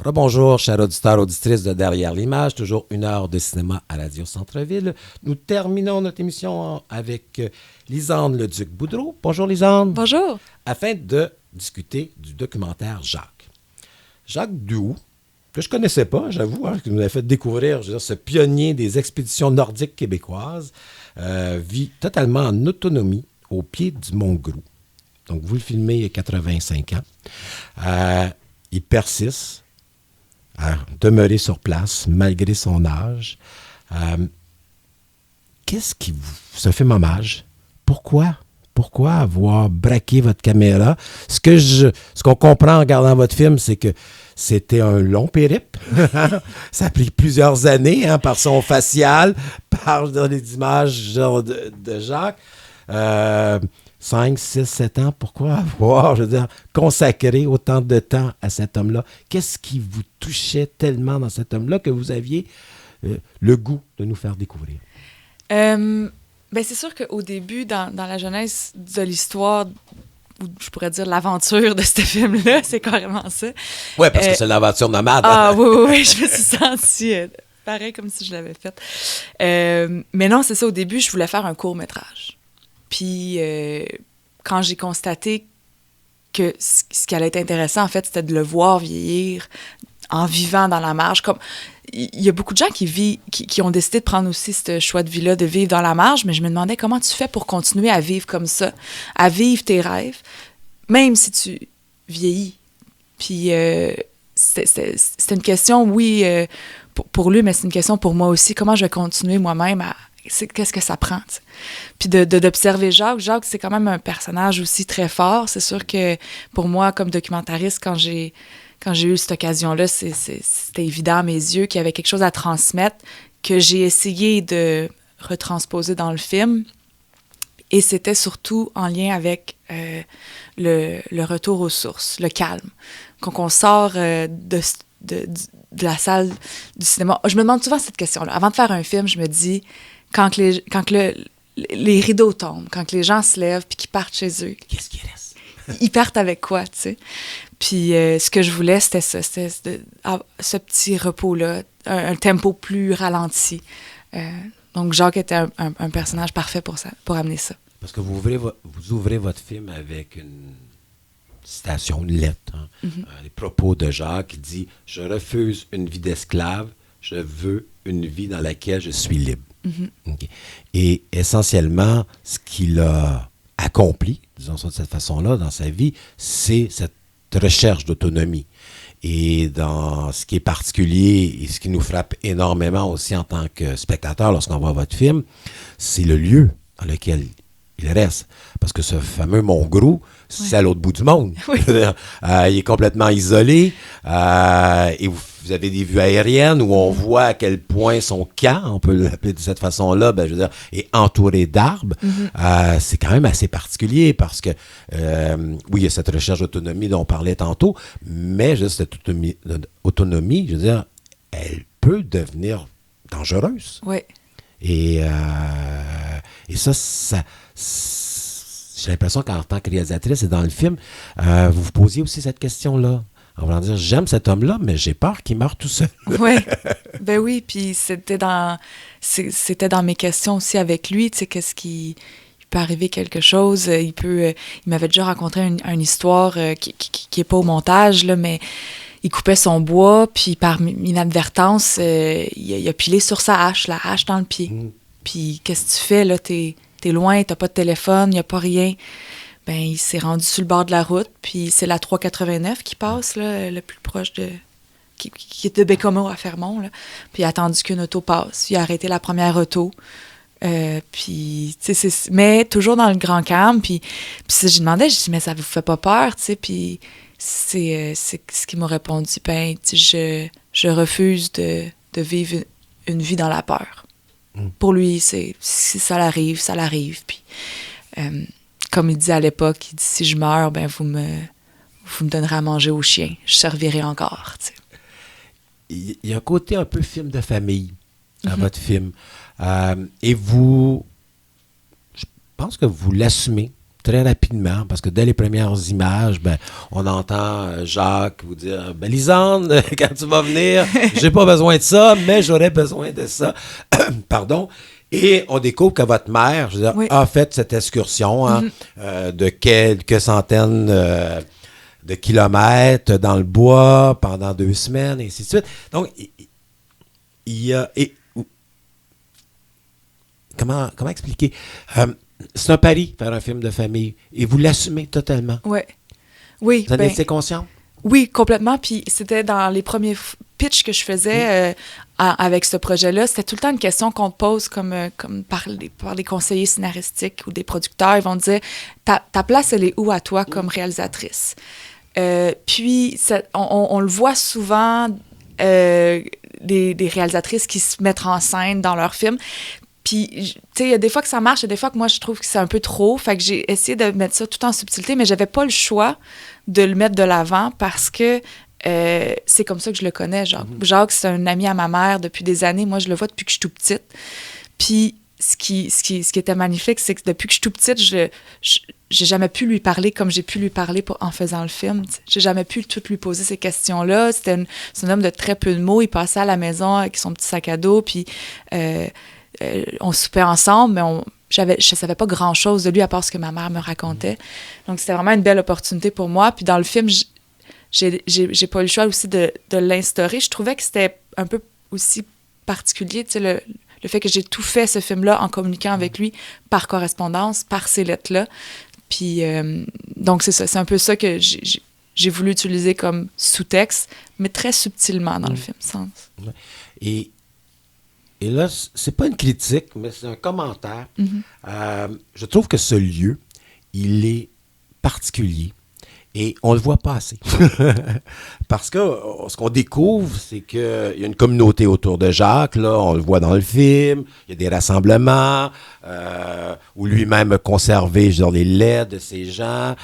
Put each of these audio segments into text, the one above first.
Rebonjour, chers auditeurs, auditrices de Derrière l'image, toujours 1 heure de cinéma à Radio Centre-Ville. Nous terminons notre émission avec Lisanne Leduc-Boudreau. Bonjour Lisanne. Bonjour. Afin de discuter du documentaire Jacques. Jacques Duhoux, que je ne connaissais pas, j'avoue, qui nous a fait découvrir ce pionnier des expéditions nordiques québécoises, vit totalement en autonomie au pied du Mont Grou. Donc, vous le filmez il y a 85 ans. Il persiste à demeurer sur place malgré son âge. Qu'est-ce qui vous fait hommage? Pourquoi? Pourquoi avoir braqué votre caméra? Ce qu'on comprend en regardant votre film, c'est que c'était un long périple. Ça a pris plusieurs années, par son facial, par les images de Jacques. 5, 6, 7 ans, pourquoi avoir, consacré autant de temps à cet homme-là? Qu'est-ce qui vous touchait tellement dans cet homme-là que vous aviez le goût de nous faire découvrir? C'est sûr qu'au début, dans la jeunesse de l'histoire, ou je pourrais dire l'aventure de ce film-là, c'est carrément ça. Oui, parce que c'est l'aventure nomade. Ah oui, je me suis sentie pareil comme si je l'avais faite. Mais non, c'est ça, au début, je voulais faire un court-métrage. Puis, quand j'ai constaté que ce qui allait être intéressant, en fait, c'était de le voir vieillir en vivant dans la marge. Comme il y a beaucoup de gens qui ont décidé de prendre aussi ce choix de vie-là, de vivre dans la marge, mais je me demandais comment tu fais pour continuer à vivre comme ça, à vivre tes rêves, même si tu vieillis. Puis, c'était une question, oui, pour lui, mais c'est une question pour moi aussi. Comment je vais continuer moi-même à... Qu'est-ce que ça prend, t'sais? Puis d'observer Jacques. Jacques, c'est quand même un personnage aussi très fort. C'est sûr que pour moi, comme documentariste, quand j'ai eu cette occasion-là, c'était évident à mes yeux qu'il y avait quelque chose à transmettre que j'ai essayé de retransposer dans le film. Et c'était surtout en lien avec le retour aux sources, le calme. Quand on sort de la salle du cinéma... Je me demande souvent cette question-là. Avant de faire un film, je me dis... Quand les rideaux tombent, quand les gens se lèvent puis qu'ils partent chez eux. Qu'est-ce qui reste? Ils partent avec quoi, tu sais? Puis ce que je voulais, c'était ça. C'était ce petit repos-là, un tempo plus ralenti. Donc Jacques était un personnage parfait pour ça, pour amener ça. Parce que vous ouvrez votre film avec une citation, une lettre. Les propos de Jacques qui dit « Je refuse une vie d'esclave, je veux une vie dans laquelle je suis libre. » Okay. Et essentiellement, ce qu'il a accompli, disons ça de cette façon-là, dans sa vie, c'est cette recherche d'autonomie. Et dans ce qui est particulier et ce qui nous frappe énormément aussi en tant que spectateur lorsqu'on voit votre film, c'est le lieu dans lequel il reste. Parce que ce fameux Mont Grou, c'est à l'autre bout du monde. Oui. Il est complètement isolé. Et vous avez des vues aériennes où on voit à quel point son camp, on peut l'appeler de cette façon-là, est entouré d'arbres. C'est quand même assez particulier parce que, oui, il y a cette recherche d'autonomie dont on parlait tantôt, mais cette autonomie, elle peut devenir dangereuse. Oui. Et ça j'ai l'impression qu'en tant que réalisatrice et dans le film, vous vous posiez aussi cette question-là. En voulant dire, j'aime cet homme-là, mais j'ai peur qu'il meure tout seul. Oui, ben oui, puis c'était dans mes questions aussi avec lui, tu sais, qu'est-ce qui... Il peut arriver quelque chose, il m'avait déjà raconté une histoire qui est pas au montage, là, mais il coupait son bois, puis par inadvertance, il a pilé sur sa hache, la hache dans le pied. Puis qu'est-ce que tu fais, là, t'es loin, t'as pas de téléphone, il n'y a pas rien. Ben, il s'est rendu sur le bord de la route, puis c'est la 389 qui passe, là, le plus proche qui est de Bécomo à Fermont, là. Puis il a attendu qu'une auto passe. Il a arrêté la première auto. Puis, tu sais, mais toujours dans le grand calme. Puis j'ai demandé, j'ai dit, mais ça vous fait pas peur, tu sais? Puis c'est ce qu'il m'a répondu. Ben, je refuse de vivre une vie dans la peur. Pour lui, si ça l'arrive, ça l'arrive. Puis, comme il dit à l'époque, il dit, si je meurs, ben vous me donnerez à manger aux chiens. Je servirai encore, tu sais. Il y a un côté un peu film de famille à votre film. Et vous, je pense que vous l'assumez très rapidement, parce que dès les premières images, on entend Jacques vous dire « Ben, Lisande, quand tu vas venir, j'ai pas besoin de ça, mais j'aurais besoin de ça. » Pardon. Et on découvre que votre mère, je veux dire, Oui. a fait cette excursion de quelques centaines de kilomètres dans le bois pendant 2 semaines, et ainsi de suite. Donc, il y a... Comment expliquer? C'est un pari, faire un film de famille, et vous l'assumez totalement. Ouais. Oui. Vous en étiez conscient? Oui, complètement. Puis c'était dans les premiers pitchs que je faisais avec ce projet-là. C'était tout le temps une question qu'on te pose comme par les conseillers scénaristiques ou des producteurs. Ils vont te dire, ta place, elle est où à toi comme réalisatrice? Puis, on le voit souvent, des réalisatrices qui se mettent en scène dans leurs films. Puis, tu sais, il y a des fois que ça marche, il y a des fois que moi, je trouve que c'est un peu trop. Fait que j'ai essayé de mettre ça tout en subtilité, mais j'avais pas le choix de le mettre de l'avant parce que c'est comme ça que je le connais, Jacques. Jacques, c'est un ami à ma mère depuis des années. Moi, je le vois depuis que je suis toute petite. Puis, ce qui était magnifique, c'est que depuis que je suis toute petite, j'ai jamais pu lui parler comme j'ai pu lui parler en faisant le film. T'sais. J'ai jamais pu tout lui poser ces questions-là. C'est un homme de très peu de mots. Il passait à la maison avec son petit sac à dos, puis on soupait ensemble, mais je savais pas grand-chose de lui à part ce que ma mère me racontait. Donc, c'était vraiment une belle opportunité pour moi. Puis dans le film, j'ai pas eu le choix aussi de l'instaurer. Je trouvais que c'était un peu aussi particulier, tu sais, le fait que j'ai tout fait ce film-là en communiquant avec lui par correspondance, par ces lettres-là. Puis, donc, c'est ça. C'est un peu ça que j'ai voulu utiliser comme sous-texte, mais très subtilement dans le film. Et là, c'est pas une critique, mais c'est un commentaire. Je trouve que ce lieu, il est particulier et on le voit pas assez. Parce que ce qu'on découvre, c'est qu'il y a une communauté autour de Jacques, là, on le voit dans le film, il y a des rassemblements où lui-même a conservé, je veux dire, les lettres de ces gens,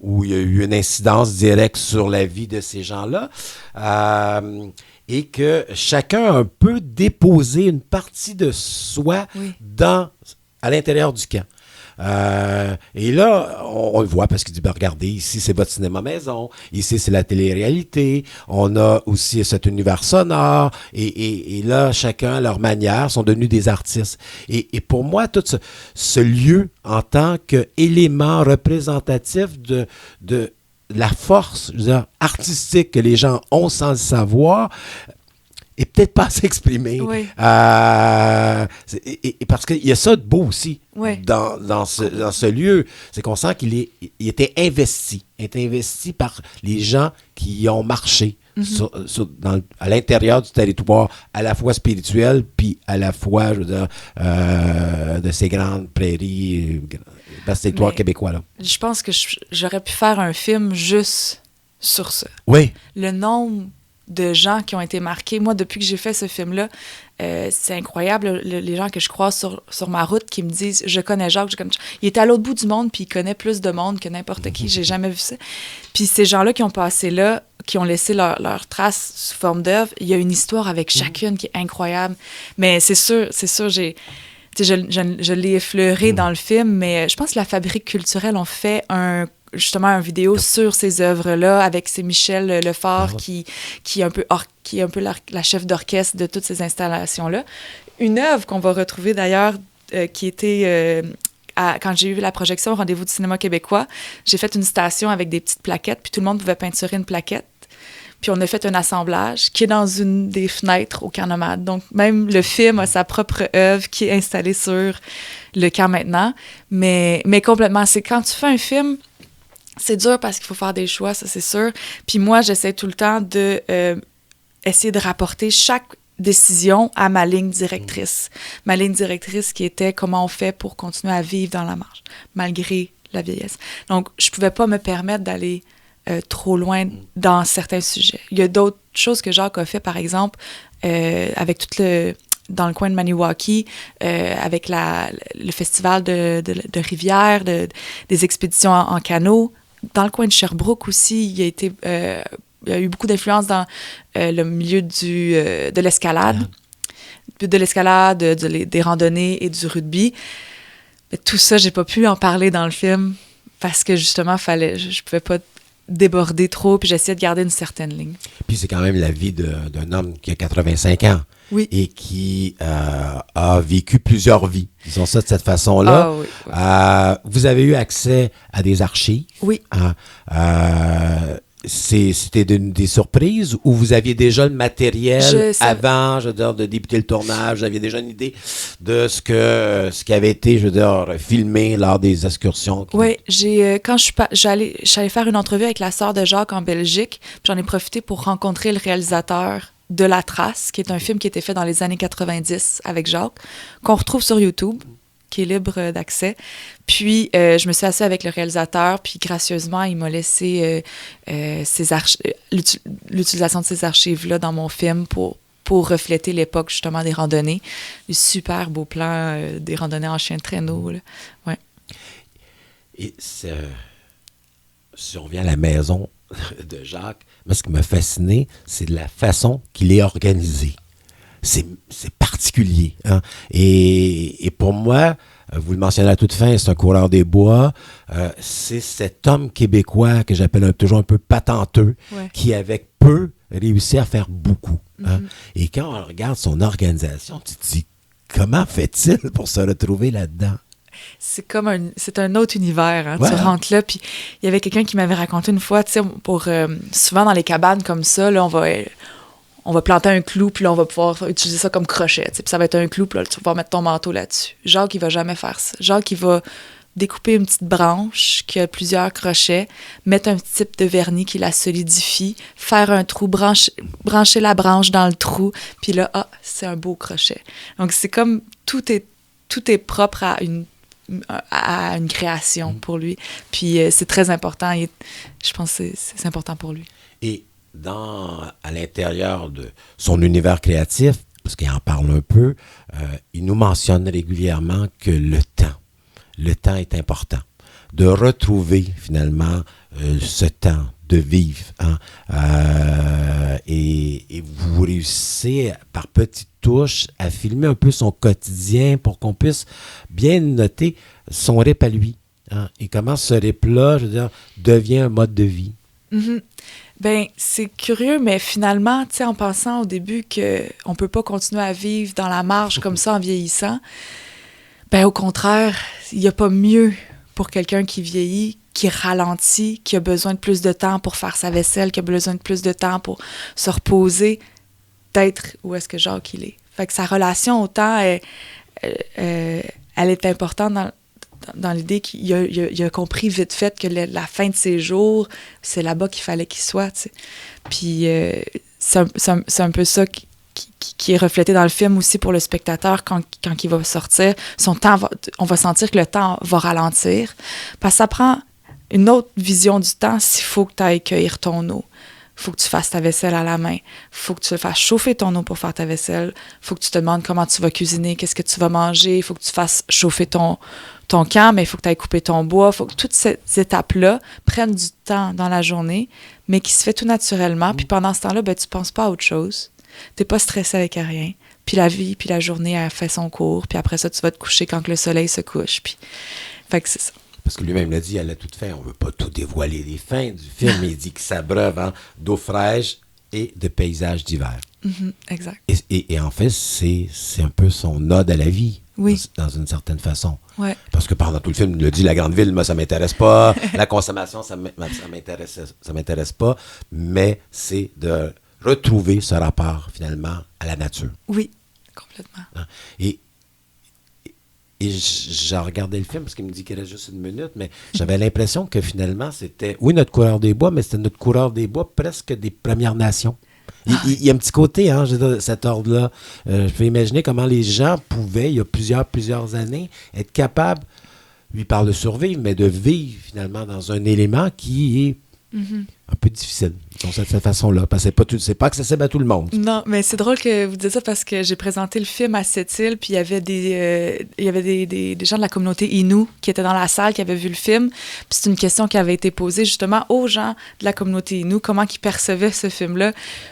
où il y a eu une incidence directe sur la vie de ces gens-là. Et que chacun a un peu déposé une partie de soi à l'intérieur du camp. Et là, on le voit parce qu'il dit, regardez, ici, c'est votre cinéma maison, ici, c'est la télé-réalité, on a aussi cet univers sonore, et là, chacun, à leur manière, sont devenus des artistes. Et pour moi, tout ce lieu, en tant qu'élément représentatif de la force, je veux dire, artistique que les gens ont sans le savoir, est peut-être pas assez exprimé. Oui. Et parce qu'il y a ça de beau aussi dans ce lieu. C'est qu'on sent qu'il était investi. Il était investi par les gens qui y ont marché à l'intérieur du territoire, à la fois spirituel, puis à la fois, je veux dire, de ces grandes prairies, vastes territoires québécois. Là. Je pense que j'aurais pu faire un film juste sur ça. Oui. Le nombre de gens qui ont été marqués. Moi, depuis que j'ai fait ce film-là, c'est incroyable, les gens que je croise sur ma route qui me disent « Je connais Jacques, il est à l'autre bout du monde, puis il connaît plus de monde que n'importe qui. J'ai jamais vu ça. » Puis ces gens-là qui ont passé là, qui ont laissé leur trace sous forme d'œuvre, il y a une histoire avec chacune qui est incroyable. Mais c'est sûr, je l'ai effleuré dans le film, mais je pense que la Fabrique culturelle ont fait justement une vidéo sur ces œuvres-là avec c'est Michel Lefort qui est un peu la chef d'orchestre de toutes ces installations-là. Une œuvre qu'on va retrouver d'ailleurs qui était quand j'ai eu la projection au Rendez-vous du cinéma québécois, j'ai fait une station avec des petites plaquettes, puis tout le monde pouvait peinturer une plaquette. Puis on a fait un assemblage qui est dans une des fenêtres au Camp Nomade. Donc, même le film a sa propre œuvre qui est installée sur le camp maintenant. Mais complètement, c'est quand tu fais un film, c'est dur parce qu'il faut faire des choix, ça c'est sûr. Puis moi, j'essaie tout le temps de essayer de rapporter chaque décision à ma ligne directrice. Ma ligne directrice qui était comment on fait pour continuer à vivre dans la marche, malgré la vieillesse. Donc, je pouvais pas me permettre d'aller trop loin dans certains sujets. Il y a d'autres choses que Jacques a fait, par exemple, avec dans le coin de Maniwaki, avec le festival de rivières, des expéditions en canot. Dans le coin de Sherbrooke aussi, il y a eu beaucoup d'influence dans le milieu de l'escalade, des randonnées et du rugby. Mais tout ça, j'ai pas pu en parler dans le film parce que justement, je pouvais pas déborder trop, puis j'essayais de garder une certaine ligne. Puis c'est quand même la vie d'un homme qui a 85 ans. Oui. Et qui a vécu plusieurs vies. Disons ça de cette façon-là. Ah, oui. Vous avez eu accès à des archives. Oui. C'était des surprises ou vous aviez déjà le matériel avant, je veux dire, de débuter le tournage? Vous aviez déjà une idée de ce qui avait été, je veux dire, filmé lors des excursions? Oui, quand j'allais faire une entrevue avec la sœur de Jacques en Belgique, puis j'en ai profité pour rencontrer le réalisateur de La Trace, qui est un film qui était fait dans les années 90 avec Jacques, qu'on retrouve sur YouTube, qui est libre d'accès. Puis, je me suis assise avec le réalisateur, puis gracieusement, il m'a laissé l'utilisation de ces archives-là dans mon film pour refléter l'époque, justement, des randonnées. Des super beaux plans, des randonnées en chien de traîneau. Là. Ouais. Et si on revient à la maison de Jacques, moi, ce qui m'a fasciné, c'est de la façon qu'il est organisé. C'est particulier. Hein? Et pour moi, vous le mentionnez à toute fin, c'est un coureur des bois. C'est cet homme québécois que j'appelle toujours un peu patenteux, qui, avec peu, réussit à faire beaucoup. Hein? Mm-hmm. Et quand on regarde son organisation, tu te dis, comment fait-il pour se retrouver là-dedans? C'est un autre univers. Hein? Ouais. Tu rentres là, puis il y avait quelqu'un qui m'avait raconté une fois, tu sais, souvent dans les cabanes comme ça, là, on va planter un clou, puis là, on va pouvoir utiliser ça comme crochet. Puis ça va être un clou, puis là, tu vas pouvoir mettre ton manteau là-dessus. Jacques, il va jamais faire ça. Jacques, il va découper une petite branche qui a plusieurs crochets, mettre un type de vernis qui la solidifie, faire un trou, brancher la branche dans le trou, puis là, c'est un beau crochet. Donc, c'est comme tout est propre à une création pour lui. Puis c'est très important. Je pense que c'est important pour lui. Et à l'intérieur de son univers créatif, parce qu'il en parle un peu, il nous mentionne régulièrement que le temps est important. De retrouver finalement ce temps de vivre. Hein? Et vous réussissez par petites touches à filmer un peu son quotidien pour qu'on puisse bien noter son rip à lui. Hein? Et comment ce rip-là, je veux dire, devient un mode de vie. Mm-hmm. Ben, c'est curieux, mais finalement, tu sais, en pensant au début qu'on ne peut pas continuer à vivre dans la marge comme ça en vieillissant, ben au contraire, il n'y a pas mieux pour quelqu'un qui vieillit, qui ralentit, qui a besoin de plus de temps pour faire sa vaisselle, qui a besoin de plus de temps pour se reposer, d'être où est-ce que Jacques il est. Fait que sa relation au temps, elle est importante dans l'idée qu'il a compris vite fait que la fin de ses jours, c'est là-bas qu'il fallait qu'il soit, tu sais. Puis c'est un peu ça qui est reflété dans le film aussi pour le spectateur quand il va sortir. Son temps on va sentir que le temps va ralentir. Parce que ça prend une autre vision du temps s'il faut que tu ailles cueillir ton eau. Il faut que tu fasses ta vaisselle à la main. Il faut que tu fasses chauffer ton eau pour faire ta vaisselle. Il faut que tu te demandes comment tu vas cuisiner, qu'est-ce que tu vas manger. Il faut que tu fasses chauffer ton camp, mais il faut que tu ailles couper ton bois. Il faut que toutes ces étapes-là prennent du temps dans la journée, mais qui se fait tout naturellement. Puis pendant ce temps-là, ben, tu ne penses pas à autre chose. Tu n'es pas stressé avec rien. Puis la vie, puis la journée, elle fait son cours. Puis après ça, tu vas te coucher quand le soleil se couche. Puis... Fait que c'est ça. Parce que lui-même l'a dit, elle a tout fait. On ne veut pas tout dévoiler les fins du film, mais il dit qu'il s'abreuve d'eau fraîche et de paysages d'hiver. Mm-hmm, exact. Et en fait, c'est un peu son ode à la vie, oui. Dans une certaine façon. Ouais. Parce que pendant tout le film, il a dit, la grande ville, moi, ça ne m'intéresse pas. La consommation, ça m'intéresse pas. Mais c'est de retrouver ce rapport, finalement, à la nature. Oui, complètement. Et j'ai regardé le film parce qu'il me dit qu'il reste juste une minute, mais j'avais l'impression que finalement, c'était, oui, notre coureur des bois, mais c'était notre coureur des bois presque des Premières Nations. Il y a un petit côté, hein, de cet ordre-là. Je peux imaginer comment les gens pouvaient, il y a plusieurs années, être capables, lui parle de survivre, mais de vivre finalement dans un élément qui est un peu difficile, de cette façon-là, parce que c'est pas accessible à tout le monde. Non, mais c'est drôle que vous disiez ça parce que j'ai présenté le film à Sept-Îles, puis il y avait des gens de la communauté Innu qui étaient dans la salle, qui avaient vu le film, puis c'est une question qui avait été posée justement aux gens de la communauté Innu, comment ils percevaient ce film-là,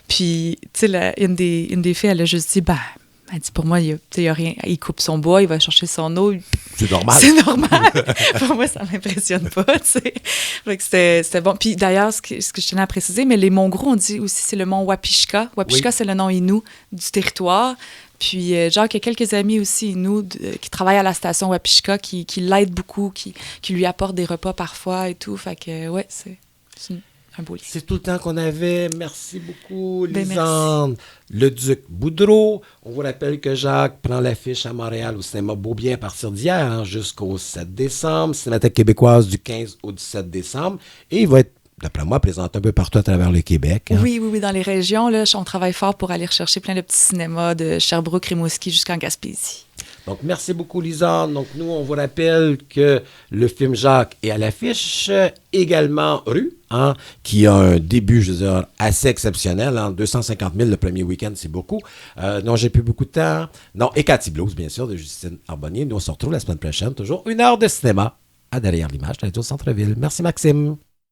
puis tu sais, une des filles, elle a juste dit, Elle dit, pour moi, il y a rien. Il coupe son bois, il va chercher son eau. C'est normal. C'est normal. Pour moi, ça m'impressionne pas, tu sais. Fait que c'était bon. Puis d'ailleurs, ce que je tenais à préciser, mais les monts gros, on dit aussi, c'est le mont Wapishka. Wapishka, c'est le nom Innu du territoire. Puis, Jacques, il y a quelques amis aussi, nous, qui travaillent à la station Wapishka, qui l'aident beaucoup, qui lui apportent des repas parfois et tout. Fait que, ouais, c'est un beau livre. C'est tout le temps qu'on avait. Merci beaucoup, Ben, Lisande. Le Duc Boudreau. On vous rappelle que Jacques prend l'affiche à Montréal au cinéma Beaubien à partir d'hier jusqu'au 7 décembre. Cinémathèque québécoise du 15 au 17 décembre. Et il va être, d'après moi, présenté un peu partout à travers le Québec. Hein. Oui, dans les régions. Là, on travaille fort pour aller rechercher plein de petits cinémas de Sherbrooke, Rimouski jusqu'en Gaspésie. Donc, merci beaucoup, Lisande. Donc, nous, on vous rappelle que le film Jacques est à l'affiche. Également Rue, hein, qui a un début, je veux dire, assez exceptionnel. Hein, 250 000 le premier week-end, c'est beaucoup. Non, j'ai plus beaucoup de temps. Non, et Cathy Blues, bien sûr, de Justine Arbonnier. Nous, on se retrouve la semaine prochaine. Toujours 1 heure de cinéma à Derrière l'image, dans au centre-ville. Merci, Maxime.